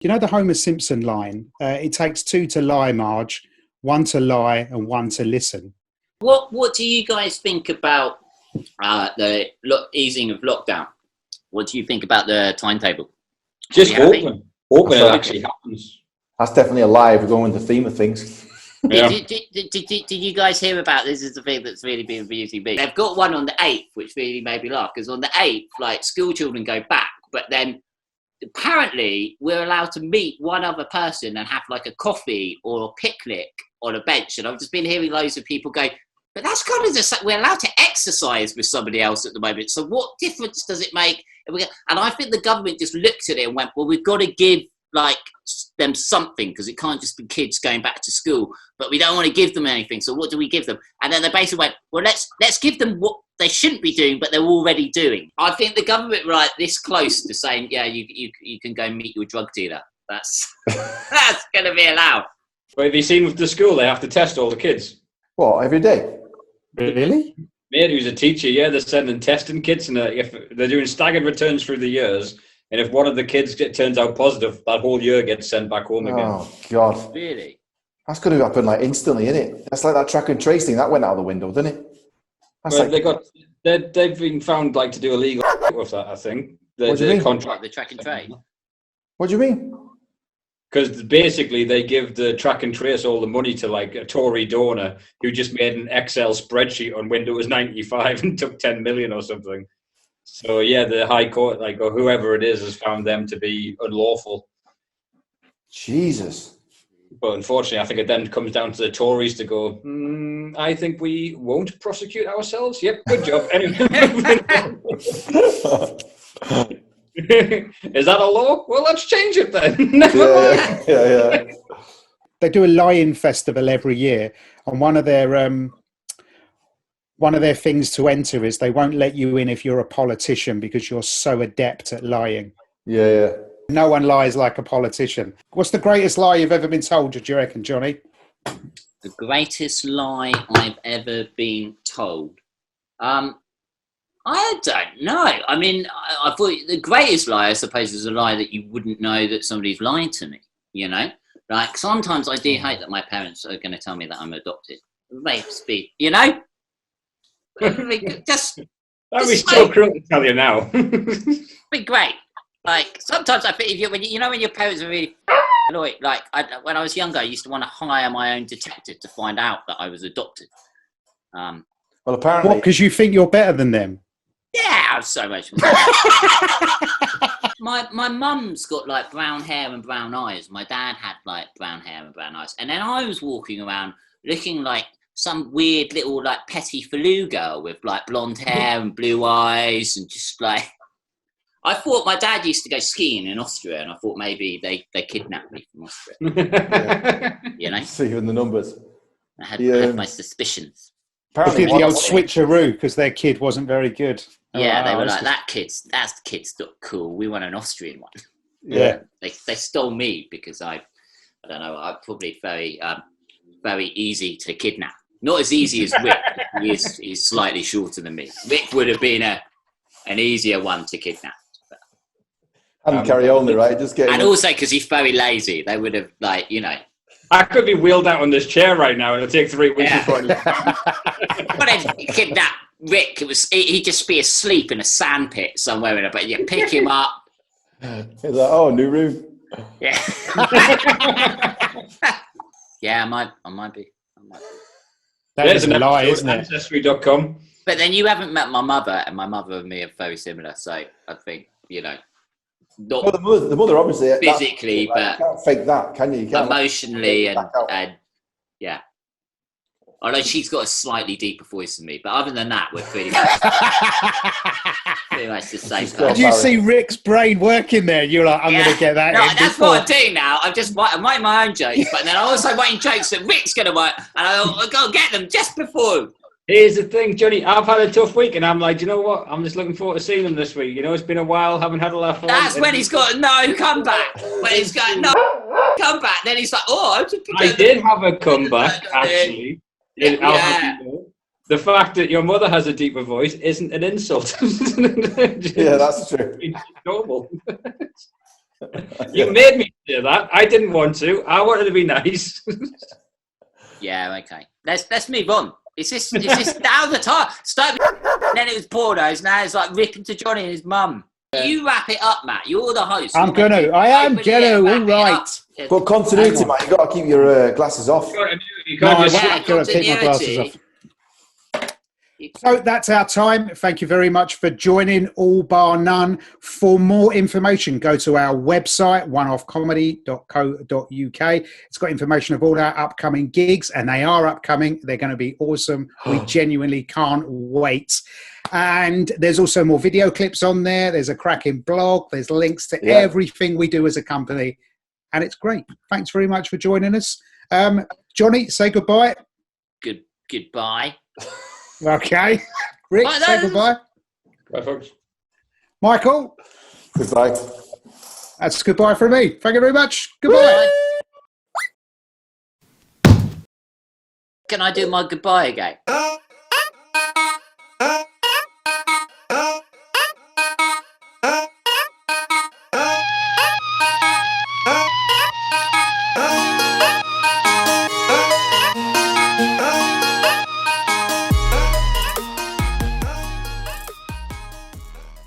You know the Homer Simpson line, it takes two to lie, Marge, one to lie and one to listen. What do you guys think about the easing of lockdown? What do you think about the timetable? Just hoping it actually happens. That's definitely a lie if we're going with the theme of things. Yeah. Did you guys hear about this? Is the thing that's really been abusing me. They've got one on the 8th, which really made me laugh, because on the 8th, like, school children go back, but then apparently we're allowed to meet one other person and have like a coffee or a picnic on a bench. And I've just been hearing loads of people go, but that's kind of just, we're allowed to exercise with somebody else at the moment. So what difference does it make? And I think the government just looked at it and went, well, we've got to give like them something, because it can't just be kids going back to school, but we don't want to give them anything. So what do we give them? And then they basically went, well, let's give them what they shouldn't be doing, but they're already doing. I think the government were like this close to saying, yeah, you can go meet your drug dealer. That's going to be allowed. But have you seen with the school, they have to test all the kids? What, every day? Really? Mate, who's a teacher, yeah, they're sending testing kids, and if they're doing staggered returns through the years, and if one of the kids turns out positive, that whole year gets sent back home again. Oh, God. Really? That's going to happen like instantly, isn't it? That's like that track and trace thing. That went out the window, didn't it? They've been found like to do illegal with that, I think. What do you mean? Contract, the track and trace. What do you mean? Because basically they give the track and trace all the money to like a Tory donor who just made an Excel spreadsheet on Windows 95 and took 10 million or something. So yeah, the High Court, like, or whoever it is, has found them to be unlawful. Jesus. But unfortunately, I think it then comes down to the Tories to go, I think we won't prosecute ourselves. Yep, good job. Anyway. Is that a law? Well, let's change it then. Never mind. Yeah. They do a lying festival every year, and one of their things to enter is they won't let you in if you're a politician because you're so adept at lying. Yeah. No one lies like a politician. What's the greatest lie you've ever been told, do you reckon, Johnny? The greatest lie I've ever been told? I don't know. I mean, I thought the greatest lie, I suppose, is a lie that you wouldn't know that somebody's lying to me, you know? Like, sometimes I do hate that my parents are going to tell me that I'm adopted. It makes me, you know? That'd be so cruel to tell you now. Be great. Like, sometimes I think when your parents are really annoying, like, when I was younger, I used to want to hire my own detective to find out that I was adopted. Well, apparently... What, because you think you're better than them? Yeah, I'm so much more. My mum's got like brown hair and brown eyes. My dad had like brown hair and brown eyes. And then I was walking around looking like some weird little like Petit-Falou girl with like blonde hair and blue eyes, and just like, I thought my dad used to go skiing in Austria, and I thought maybe they kidnapped me from Austria. Yeah. You know? See in the numbers. I had my suspicious. They did the old switcheroo because their kid wasn't very good. Yeah, they were like, that's the kid's not cool. We want an Austrian one. Yeah. They stole me because I don't know, I'm probably very easy to kidnap. Not as easy as Rick. He's slightly shorter than me. Rick would have been an easier one to kidnap. And carry on, right? Just get. And also because he's very lazy, they would have, like, you know. I could be wheeled out on this chair right now, and it'll take 3 weeks before. But then kidnap Rick, he'd just be asleep in a sandpit somewhere, but you pick him up. He's like, oh, new room. Yeah. Yeah, I might be. That is a lie, isn't it? Ancestry.com. But then you haven't met my mother, and my mother and me are very similar, so I think, you know, not well, the mother obviously physically, but you can't fake that, can you? You can't emotionally and yeah. Although she's got a slightly deeper voice than me, but other than that, we're pretty much the same. Did you see Rick's brain working there? You're like, I'm going to get that. No, in that's before. what I'm doing now. I'm writing my own jokes, but then I'm also writing jokes that Rick's going to write, and I'll go get them just before. Here's the thing, Johnny. I've had a tough week, and I'm like, do you know what? I'm just looking forward to seeing him this week. You know, it's been a while. Haven't had a laugh. That's when he's got no comeback. When he's got no comeback, then he's like, oh, I did have a comeback actually. Yeah. The fact that your mother has a deeper voice isn't an insult. Yeah, that's true. It's normal. You made me do that. I didn't want to. I wanted to be nice. Yeah, okay. Let's move on. Is this now the time? Then it was pornos. Now it's like Rick and to Johnny and his mum. You wrap it up, Matt. You're the host. I am gonna. All right. But continuity, Matt. You got to keep your glasses off. You can't just I've got to keep my glasses off. So that's our time. Thank you very much for joining All Bar None. For more information, go to our website, oneoffcomedy.co.uk. It's got information of all our upcoming gigs, and they are upcoming. They're going to be awesome. We genuinely can't wait. And there's also more video clips on there. There's a cracking blog. There's links to everything we do as a company. And it's great. Thanks very much for joining us. Johnny, say goodbye. Goodbye. Okay. Rick, say goodbye. Bye, folks. Michael. Goodbye. That's goodbye from me. Thank you very much. Goodbye. Can I do my goodbye again?